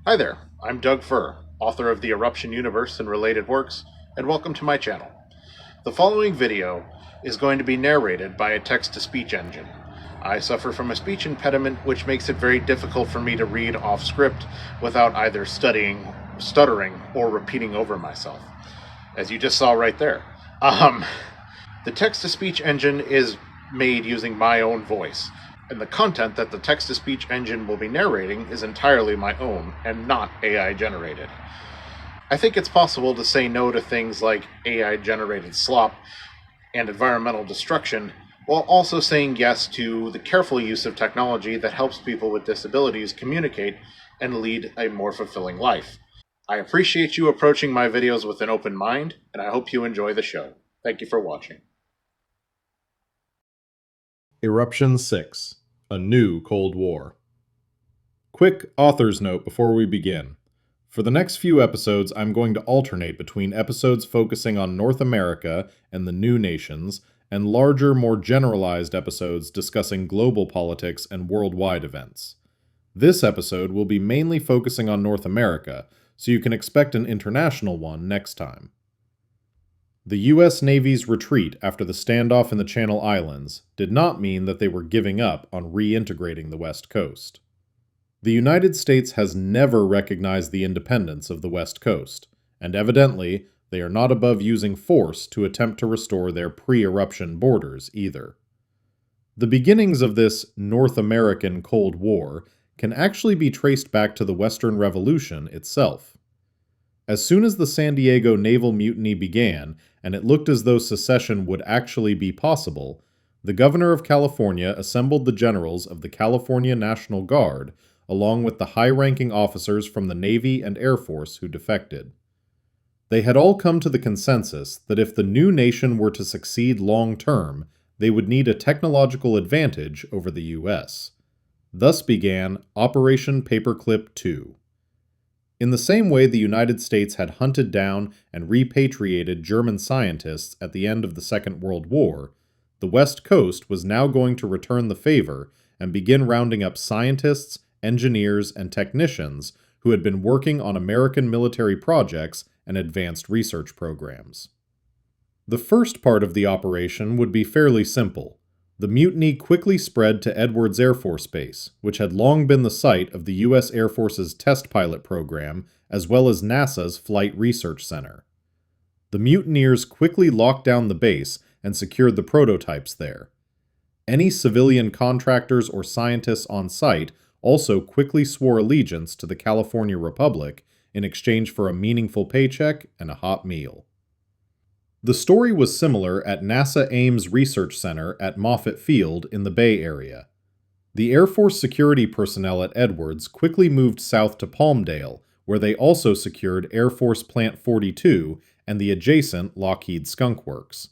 Hi there, I'm Doug Furr, author of the Eruption universe and related works, and welcome to my channel. The following video is going to be narrated by a text-to-speech engine. I suffer from a speech impediment which makes it very difficult for me to read off script without either stuttering, or repeating over myself, as you just saw right there. The text-to-speech engine is made using my own voice, and the content that the text-to-speech engine will be narrating is entirely my own and not AI generated. I think it's possible to say no to things like AI generated slop and environmental destruction while also saying yes to the careful use of technology that helps people with disabilities communicate and lead a more fulfilling life. I appreciate you approaching my videos with an open mind, and I hope you enjoy the show. Thank you for watching. Eruption 6 – A New Cold War. Quick author's note before we begin. For the next few episodes, I'm going to alternate between episodes focusing on North America and the new nations, and larger, more generalized episodes discussing global politics and worldwide events. This episode will be mainly focusing on North America, so you can expect an international one next time. The U.S. Navy's retreat after the standoff in the Channel Islands did not mean that they were giving up on reintegrating the West Coast. The United States has never recognized the independence of the West Coast, and evidently, they are not above using force to attempt to restore their pre-eruption borders either. The beginnings of this North American Cold War can actually be traced back to the Western Revolution itself. As soon as the San Diego naval mutiny began, and it looked as though secession would actually be possible, the governor of California assembled the generals of the California National Guard, along with the high-ranking officers from the Navy and Air Force who defected. They had all come to the consensus that if the new nation were to succeed long-term, they would need a technological advantage over the U.S. Thus began Operation Paperclip II. In the same way the United States had hunted down and repatriated German scientists at the end of the Second World War, the West Coast was now going to return the favor and begin rounding up scientists, engineers, and technicians who had been working on American military projects and advanced research programs. The first part of the operation would be fairly simple. The mutiny quickly spread to Edwards Air Force Base, which had long been the site of the U.S. Air Force's test pilot program, as well as NASA's Flight Research Center. The mutineers quickly locked down the base and secured the prototypes there. Any civilian contractors or scientists on site also quickly swore allegiance to the California Republic in exchange for a meaningful paycheck and a hot meal. The story was similar at NASA Ames Research Center at Moffett Field in the Bay Area. The Air Force security personnel at Edwards quickly moved south to Palmdale, where they also secured Air Force Plant 42 and the adjacent Lockheed Skunk Works.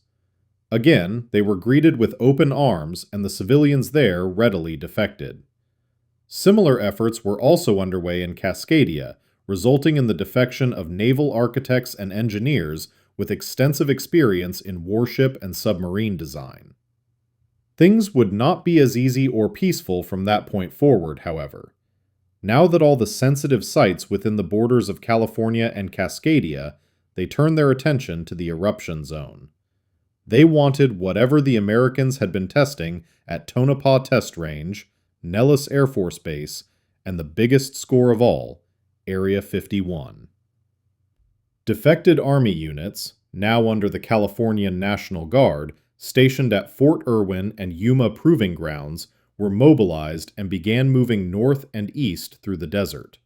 Again, they were greeted with open arms, and the civilians there readily defected. Similar efforts were also underway in Cascadia, resulting in the defection of naval architects and engineers with extensive experience in warship and submarine design. Things would not be as easy or peaceful from that point forward, however. Now that all the sensitive sites within the borders of California and Cascadia, they turned their attention to the eruption zone. They wanted whatever the Americans had been testing at Tonopah Test Range, Nellis Air Force Base, and the biggest score of all, Area 51. Defected Army units, now under the Californian National Guard, stationed at Fort Irwin and Yuma Proving Grounds, were mobilized and began moving north and east through the desert.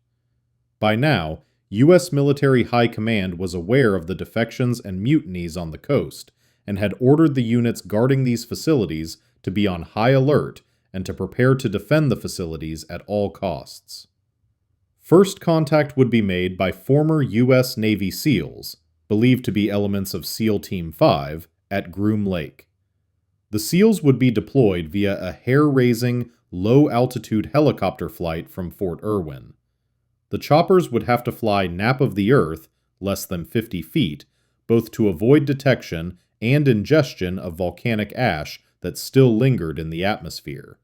By now, U.S. military high command was aware of the defections and mutinies on the coast, and had ordered the units guarding these facilities to be on high alert and to prepare to defend the facilities at all costs. First contact would be made by former U.S. Navy SEALs, believed to be elements of SEAL Team 5, at Groom Lake. The SEALs would be deployed via a hair-raising, low-altitude helicopter flight from Fort Irwin. The choppers would have to fly nap of the earth, less than 50 feet, both to avoid detection and ingestion of volcanic ash that still lingered in the atmosphere.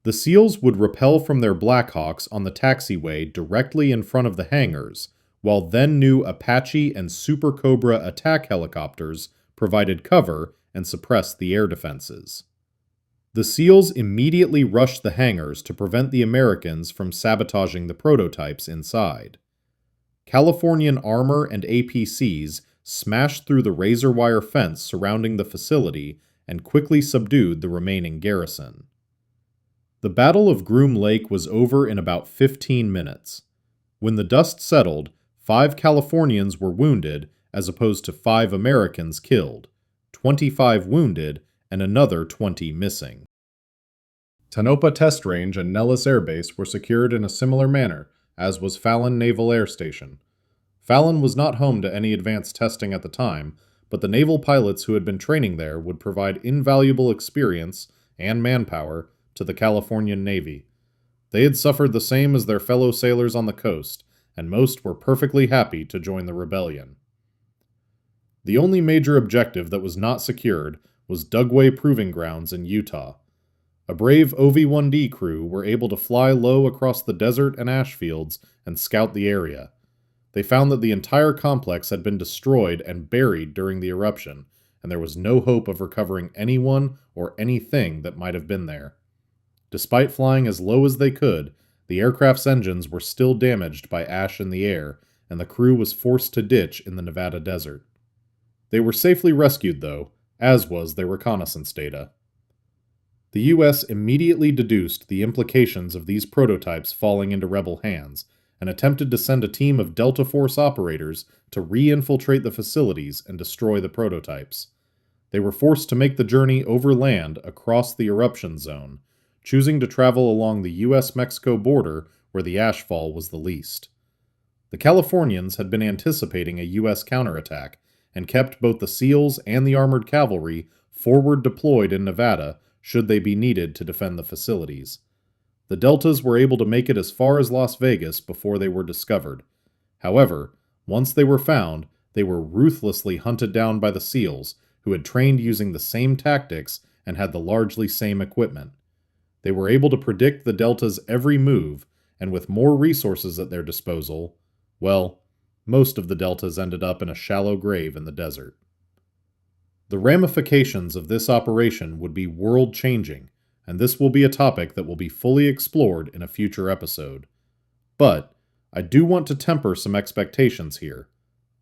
The SEALs would rappel from their Blackhawks on the taxiway directly in front of the hangars, while then new Apache and Super Cobra attack helicopters provided cover and suppressed the air defenses. The SEALs immediately rushed the hangars to prevent the Americans from sabotaging the prototypes inside. Californian armor and APCs smashed through the razor wire fence surrounding the facility and quickly subdued the remaining garrison. The Battle of Groom Lake was over in about 15 minutes. When the dust settled, 5 Californians were wounded as opposed to 5 Americans killed, 25 wounded, and another 20 missing. Tonopah Test Range and Nellis Air Base were secured in a similar manner, as was Fallon Naval Air Station. Fallon was not home to any advanced testing at the time, but the naval pilots who had been training there would provide invaluable experience and manpower to the Californian Navy. They had suffered the same as their fellow sailors on the coast, and most were perfectly happy to join the rebellion. The only major objective that was not secured was Dugway Proving Grounds in Utah. A brave OV-1D crew were able to fly low across the desert and ash fields and scout the area. They found that the entire complex had been destroyed and buried during the eruption, and there was no hope of recovering anyone or anything that might have been there. Despite flying as low as they could, the aircraft's engines were still damaged by ash in the air, and the crew was forced to ditch in the Nevada desert. They were safely rescued, though, as was their reconnaissance data. The U.S. immediately deduced the implications of these prototypes falling into rebel hands, and attempted to send a team of Delta Force operators to re-infiltrate the facilities and destroy the prototypes. They were forced to make the journey over land across the eruption zone, choosing to travel along the U.S.-Mexico border where the ashfall was the least. The Californians had been anticipating a U.S. counterattack, and kept both the SEALs and the armored cavalry forward deployed in Nevada should they be needed to defend the facilities. The Deltas were able to make it as far as Las Vegas before they were discovered. However, once they were found, they were ruthlessly hunted down by the SEALs, who had trained using the same tactics and had the largely same equipment. They were able to predict the Delta's every move, and with more resources at their disposal, well, most of the Deltas ended up in a shallow grave in the desert. The ramifications of this operation would be world-changing, and this will be a topic that will be fully explored in a future episode. But I do want to temper some expectations here.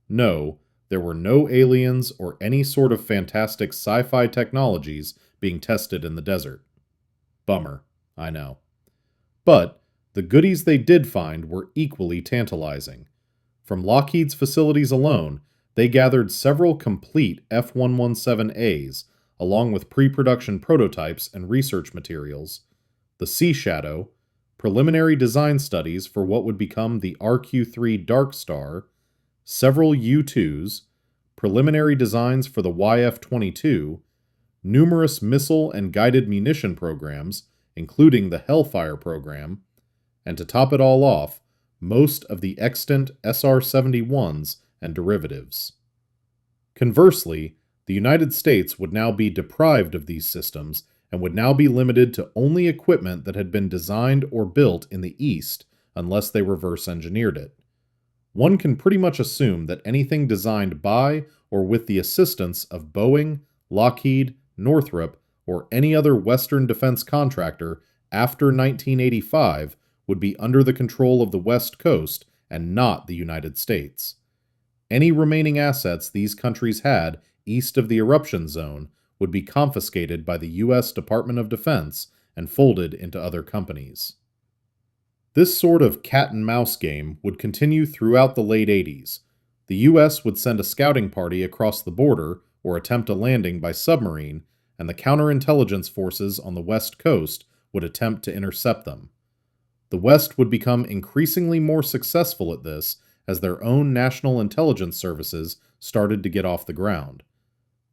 No, there were no aliens or any sort of fantastic sci-fi technologies being tested in the desert. Bummer, I know. But the goodies they did find were equally tantalizing. From Lockheed's facilities alone, they gathered several complete F-117As, along with pre-production prototypes and research materials, the Sea Shadow, preliminary design studies for what would become the RQ-3 Dark Star, several U-2s, preliminary designs for the YF-22, numerous missile and guided munition programs, including the Hellfire program, and to top it all off, most of the extant SR-71s and derivatives. Conversely, the United States would now be deprived of these systems and would now be limited to only equipment that had been designed or built in the East unless they reverse engineered it. One can pretty much assume that anything designed by or with the assistance of Boeing, Lockheed, Northrop, or any other Western defense contractor after 1985 would be under the control of the West Coast and not the United States. Any remaining assets these countries had east of the eruption zone would be confiscated by the U.S. Department of Defense and folded into other companies. This sort of cat-and-mouse game would continue throughout the late 80s. The U.S. would send a scouting party across the border or attempt a landing by submarine, and the counterintelligence forces on the West Coast would attempt to intercept them. The West would become increasingly more successful at this as their own national intelligence services started to get off the ground.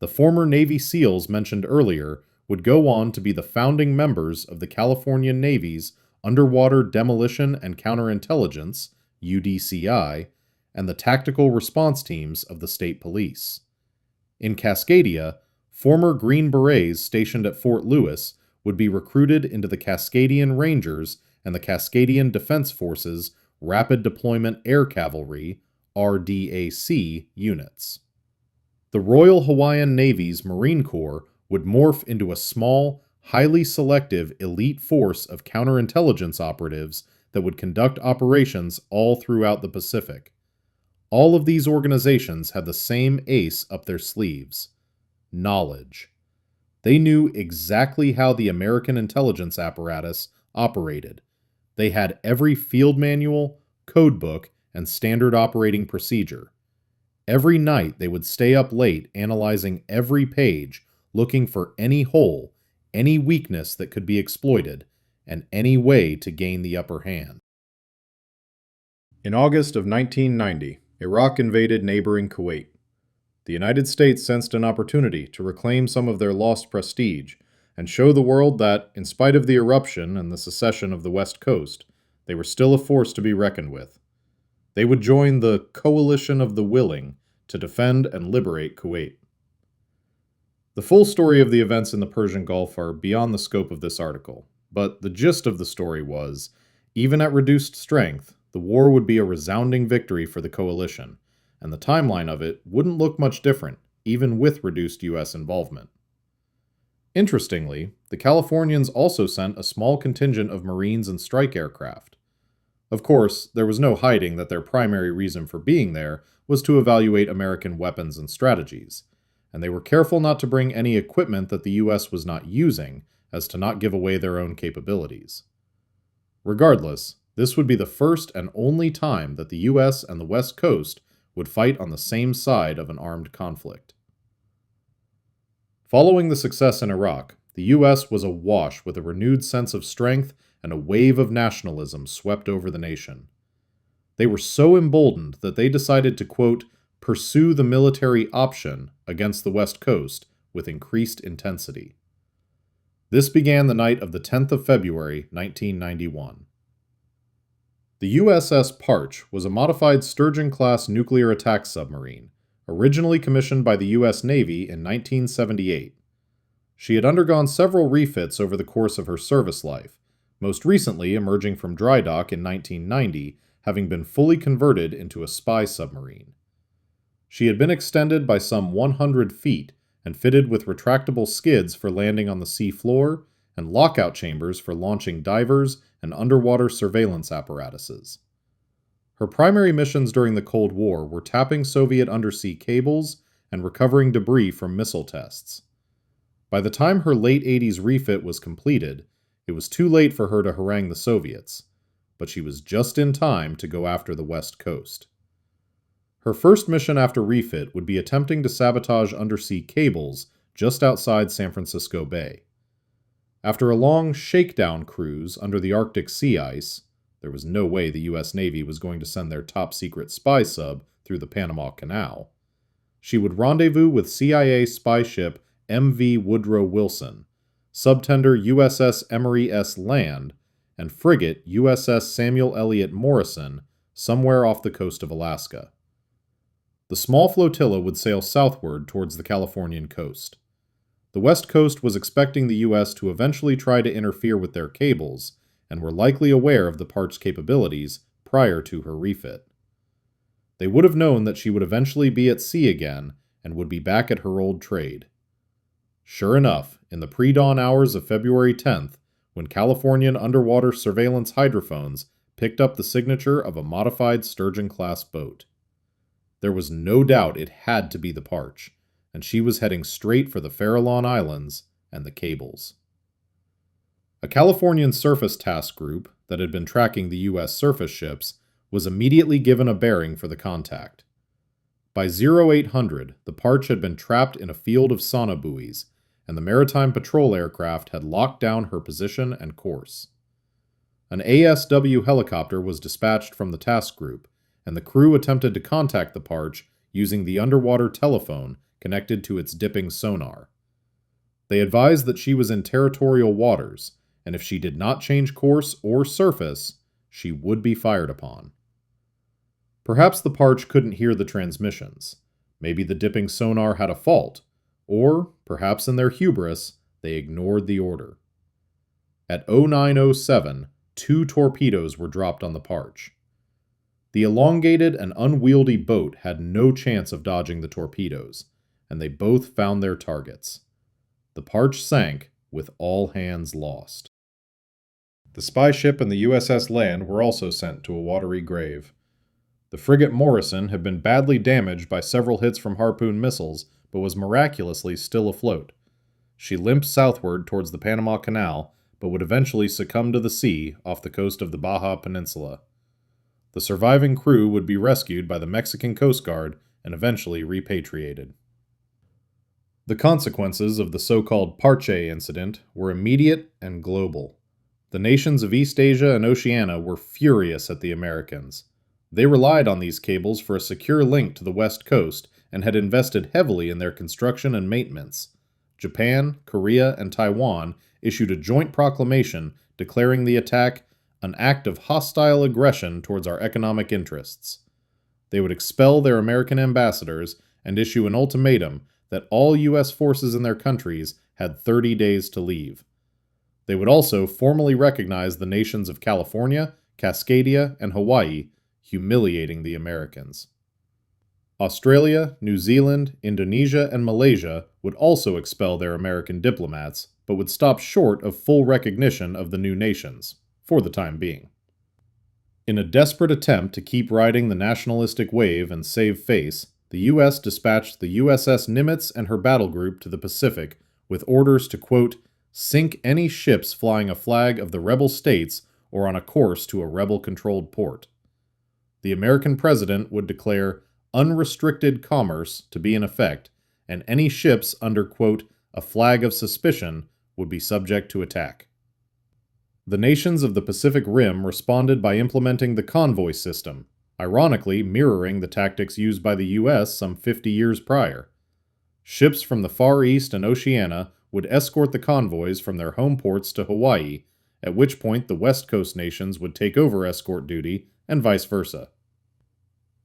The former Navy SEALs mentioned earlier would go on to be the founding members of the California Navy's Underwater Demolition and Counterintelligence, UDCI, and the Tactical Response Teams of the State Police. In Cascadia, former Green Berets stationed at Fort Lewis would be recruited into the Cascadian Rangers and the Cascadian Defense Forces Rapid Deployment Air Cavalry RDAC units. The Royal Hawaiian Navy's Marine Corps would morph into a small, highly selective elite force of counterintelligence operatives that would conduct operations all throughout the Pacific. All of these organizations had the same ace up their sleeves: knowledge. They knew exactly how the American intelligence apparatus operated. They had every field manual, code book, and standard operating procedure. Every night they would stay up late analyzing every page, looking for any hole, any weakness that could be exploited, and any way to gain the upper hand. In August of 1990, Iraq invaded neighboring Kuwait. The United States sensed an opportunity to reclaim some of their lost prestige and show the world that, in spite of the eruption and the secession of the West Coast, they were still a force to be reckoned with. They would join the Coalition of the Willing to defend and liberate Kuwait. The full story of the events in the Persian Gulf are beyond the scope of this article, but the gist of the story was, even at reduced strength, the war would be a resounding victory for the coalition, and the timeline of it wouldn't look much different, even with reduced U.S. involvement. Interestingly, the Californians also sent a small contingent of Marines and strike aircraft. Of course, there was no hiding that their primary reason for being there was to evaluate American weapons and strategies, and they were careful not to bring any equipment that the U.S. was not using, as to not give away their own capabilities. Regardless, this would be the first and only time that the U.S. and the West Coast would fight on the same side of an armed conflict. Following the success in Iraq, the U.S. was awash with a renewed sense of strength and a wave of nationalism swept over the nation. They were so emboldened that they decided to, quote, pursue the military option against the West Coast with increased intensity. This began the night of the 10th of February, 1991. The USS Parch was a modified Sturgeon-class nuclear attack submarine, originally commissioned by the U.S. Navy in 1978. She had undergone several refits over the course of her service life, most recently emerging from dry dock in 1990, having been fully converted into a spy submarine. She had been extended by some 100 feet and fitted with retractable skids for landing on the sea floor and lockout chambers for launching divers and underwater surveillance apparatuses. Her primary missions during the Cold War were tapping Soviet undersea cables and recovering debris from missile tests. By the time her late 80s refit was completed, it was too late for her to harangue the Soviets, but she was just in time to go after the West Coast. Her first mission after refit would be attempting to sabotage undersea cables just outside San Francisco Bay. After a long shakedown cruise under the Arctic sea ice, there was no way the U.S. Navy was going to send their top-secret spy sub through the Panama Canal, she would rendezvous with CIA spy ship MV Woodrow Wilson, subtender USS Emory S. Land, and frigate USS Samuel Eliot Morrison somewhere off the coast of Alaska. The small flotilla would sail southward towards the Californian coast. The West Coast was expecting the U.S. to eventually try to interfere with their cables, and were likely aware of the Parch's capabilities prior to her refit. They would have known that she would eventually be at sea again and would be back at her old trade. Sure enough, in the pre-dawn hours of February 10th, when Californian underwater surveillance hydrophones picked up the signature of a modified Sturgeon-class boat. There was no doubt it had to be the Parch, and she was heading straight for the Farallon Islands and the cables. A Californian surface task group that had been tracking the U.S. surface ships was immediately given a bearing for the contact. By 0800, the Parch had been trapped in a field of sonobuoys, and the Maritime Patrol aircraft had locked down her position and course. An ASW helicopter was dispatched from the task group, and the crew attempted to contact the Parch using the underwater telephone connected to its dipping sonar. They advised that she was in territorial waters, and if she did not change course or surface, she would be fired upon. Perhaps the Parch couldn't hear the transmissions. Maybe the dipping sonar had a fault, or, perhaps in their hubris, they ignored the order. At 0907, 2 torpedoes were dropped on the Parch. The elongated and unwieldy boat had no chance of dodging the torpedoes, and they both found their targets. The Parch sank, with all hands lost. The spy ship and the USS Land were also sent to a watery grave. The frigate Morrison had been badly damaged by several hits from Harpoon missiles, but was miraculously still afloat. She limped southward towards the Panama Canal, but would eventually succumb to the sea off the coast of the Baja Peninsula. The surviving crew would be rescued by the Mexican Coast Guard and eventually repatriated. The consequences of the so-called Parche incident were immediate and global. The nations of East Asia and Oceania were furious at the Americans. They relied on these cables for a secure link to the West Coast and had invested heavily in their construction and maintenance. Japan, Korea, and Taiwan issued a joint proclamation declaring the attack an act of hostile aggression towards our economic interests. They would expel their American ambassadors and issue an ultimatum that all U.S. forces in their countries had 30 days to leave. They would also formally recognize the nations of California, Cascadia, and Hawaii, humiliating the Americans. Australia, New Zealand, Indonesia, and Malaysia would also expel their American diplomats, but would stop short of full recognition of the new nations, for the time being. In a desperate attempt to keep riding the nationalistic wave and save face, the U.S. dispatched the USS Nimitz and her battle group to the Pacific with orders to, quote, sink any ships flying a flag of the rebel states or on a course to a rebel-controlled port. The American president would declare unrestricted commerce to be in effect, and any ships under, quote, a flag of suspicion would be subject to attack. The nations of the Pacific Rim responded by implementing the convoy system, ironically mirroring the tactics used by the U.S. some 50 years prior. Ships from the Far East and Oceania would escort the convoys from their home ports to Hawaii, at which point the West Coast nations would take over escort duty, and vice versa.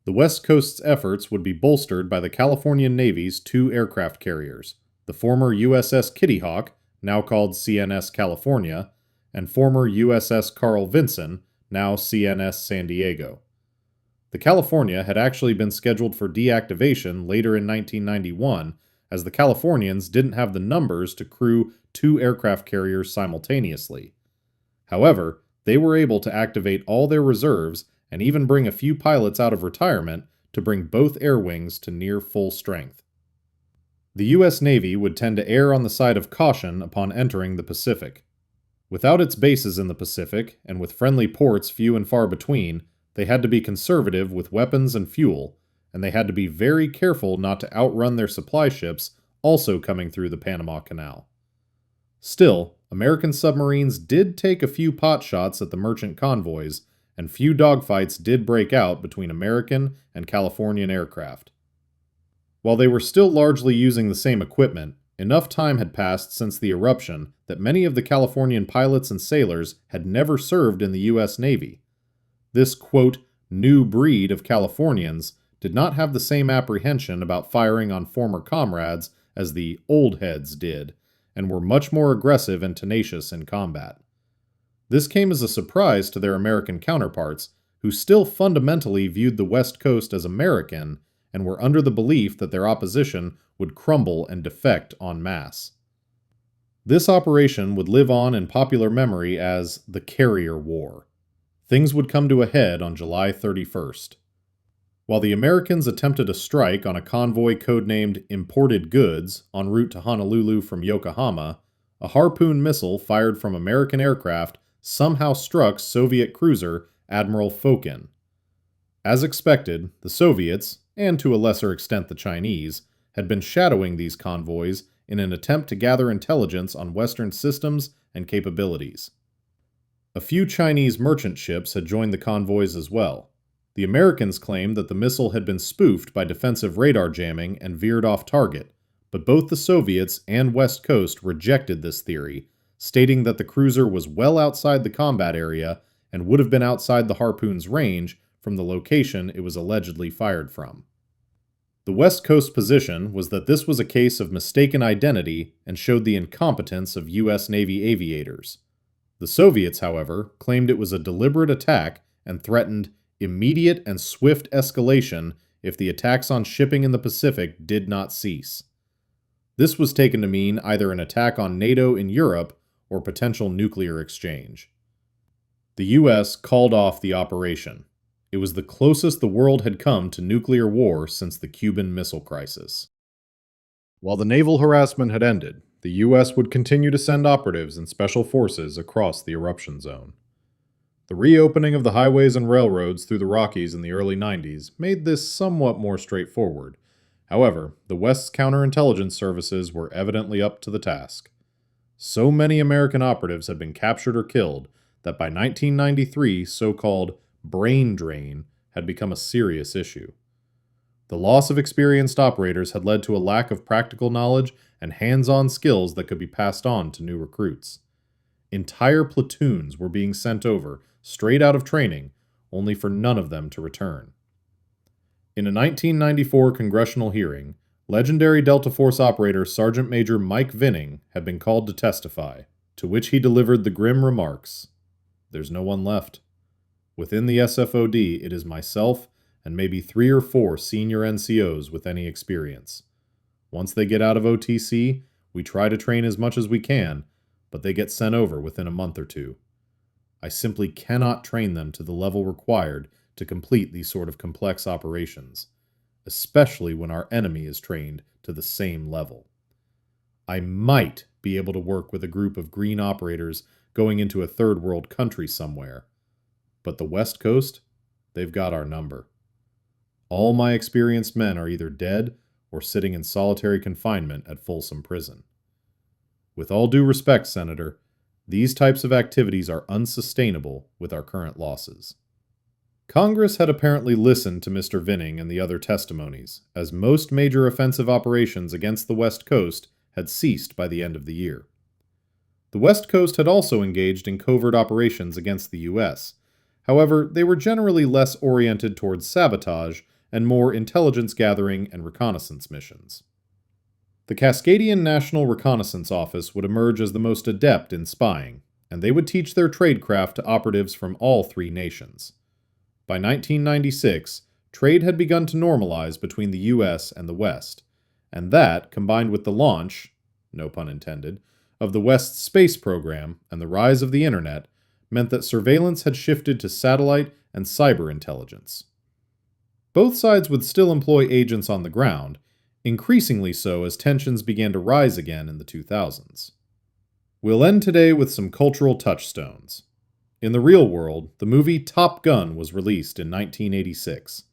The West Coast's efforts would be bolstered by the Californian Navy's 2 aircraft carriers, the former USS Kitty Hawk, now called CNS California, and former USS Carl Vinson, now CNS San Diego. The California had actually been scheduled for deactivation later in 1991, as the Californians didn't have the numbers to crew 2 aircraft carriers simultaneously. However, they were able to activate all their reserves and even bring a few pilots out of retirement to bring both air wings to near full strength. The U.S. Navy would tend to err on the side of caution upon entering the Pacific. Without its bases in the Pacific, and with friendly ports few and far between, they had to be conservative with weapons and fuel, and they had to be very careful not to outrun their supply ships also coming through the Panama Canal. Still, American submarines did take a few pot shots at the merchant convoys, and few dogfights did break out between American and Californian aircraft. While they were still largely using the same equipment, enough time had passed since the eruption that many of the Californian pilots and sailors had never served in the U.S. Navy. This, quote, new breed of Californians did not have the same apprehension about firing on former comrades as the old heads did, and were much more aggressive and tenacious in combat. This came as a surprise to their American counterparts, who still fundamentally viewed the West Coast as American and were under the belief that their opposition would crumble and defect en masse. This operation would live on in popular memory as the Carrier War. Things would come to a head on July 31st. While the Americans attempted a strike on a convoy codenamed Imported Goods en route to Honolulu from Yokohama, a Harpoon missile fired from American aircraft somehow struck Soviet cruiser Admiral Fokin. As expected, the Soviets, and to a lesser extent the Chinese, had been shadowing these convoys in an attempt to gather intelligence on Western systems and capabilities. A few Chinese merchant ships had joined the convoys as well. The Americans claimed that the missile had been spoofed by defensive radar jamming and veered off target, but both the Soviets and West Coast rejected this theory, stating that the cruiser was well outside the combat area and would have been outside the Harpoon's range from the location it was allegedly fired from. The West Coast position was that this was a case of mistaken identity and showed the incompetence of U.S. Navy aviators. The Soviets, however, claimed it was a deliberate attack and threatened immediate and swift escalation if the attacks on shipping in the Pacific did not cease. This was taken to mean either an attack on NATO in Europe or potential nuclear exchange. The U.S. called off the operation. It was the closest the world had come to nuclear war since the Cuban Missile Crisis. While the naval harassment had ended, the U.S. would continue to send operatives and special forces across the eruption zone. The reopening of the highways and railroads through the Rockies in the early 90s made this somewhat more straightforward. However, the West's counterintelligence services were evidently up to the task. So many American operatives had been captured or killed that by 1993, so-called brain drain had become a serious issue. The loss of experienced operators had led to a lack of practical knowledge and hands-on skills that could be passed on to new recruits. Entire platoons were being sent over, straight out of training, only for none of them to return. In a 1994 congressional hearing, legendary Delta Force operator Sergeant Major Mike Vinning had been called to testify, to which he delivered the grim remarks, "There's no one left. Within the SFOD, it is myself and maybe 3 or 4 senior NCOs with any experience. Once they get out of OTC, we try to train as much as we can, but they get sent over within a month or two. I simply cannot train them to the level required to complete these sort of complex operations, especially when our enemy is trained to the same level. I might be able to work with a group of green operators going into a third world country somewhere, but the West Coast, they've got our number. All my experienced men are either dead or sitting in solitary confinement at Folsom Prison. With all due respect, Senator, these types of activities are unsustainable with our current losses." Congress had apparently listened to Mr. Vinning and the other testimonies, as most major offensive operations against the West Coast had ceased by the end of the year. The West Coast had also engaged in covert operations against the U.S. However, they were generally less oriented towards sabotage and more intelligence gathering and reconnaissance missions. The Cascadian National Reconnaissance Office would emerge as the most adept in spying, and they would teach their tradecraft to operatives from all 3 nations. By 1996, trade had begun to normalize between the U.S. and the West, and that, combined with the launch, no pun intended, of the West's space program and the rise of the Internet, meant that surveillance had shifted to satellite and cyber intelligence. Both sides would still employ agents on the ground, increasingly so as tensions began to rise again in the 2000s. We'll end today with some cultural touchstones. In the real world, the movie Top Gun was released in 1986.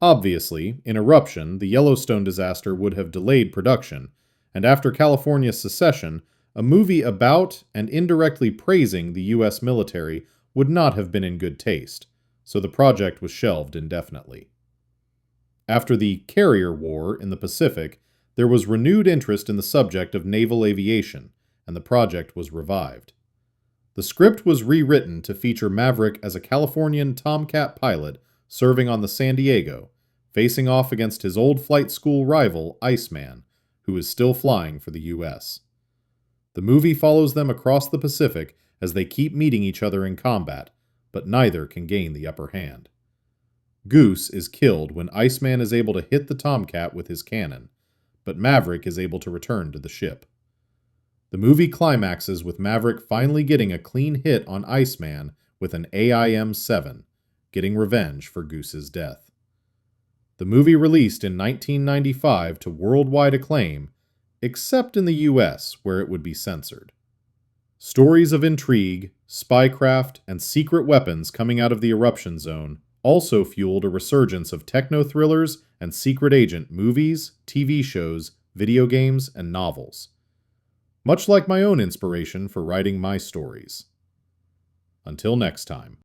Obviously, in Eruption, the Yellowstone disaster would have delayed production, and after California's secession, a movie about and indirectly praising the U.S. military would not have been in good taste, so the project was shelved indefinitely. After the Carrier War in the Pacific, there was renewed interest in the subject of naval aviation, and the project was revived. The script was rewritten to feature Maverick as a Californian Tomcat pilot serving on the San Diego, facing off against his old flight school rival, Iceman, who is still flying for the U.S. The movie follows them across the Pacific as they keep meeting each other in combat, but neither can gain the upper hand. Goose is killed when Iceman is able to hit the Tomcat with his cannon, but Maverick is able to return to the ship. The movie climaxes with Maverick finally getting a clean hit on Iceman with an AIM-7, getting revenge for Goose's death. The movie released in 1995 to worldwide acclaim, except in the US, where it would be censored. Stories of intrigue, spycraft, and secret weapons coming out of the eruption zone also fueled a resurgence of techno-thrillers and secret agent movies, TV shows, video games, and novels. Much like my own inspiration for writing my stories. Until next time.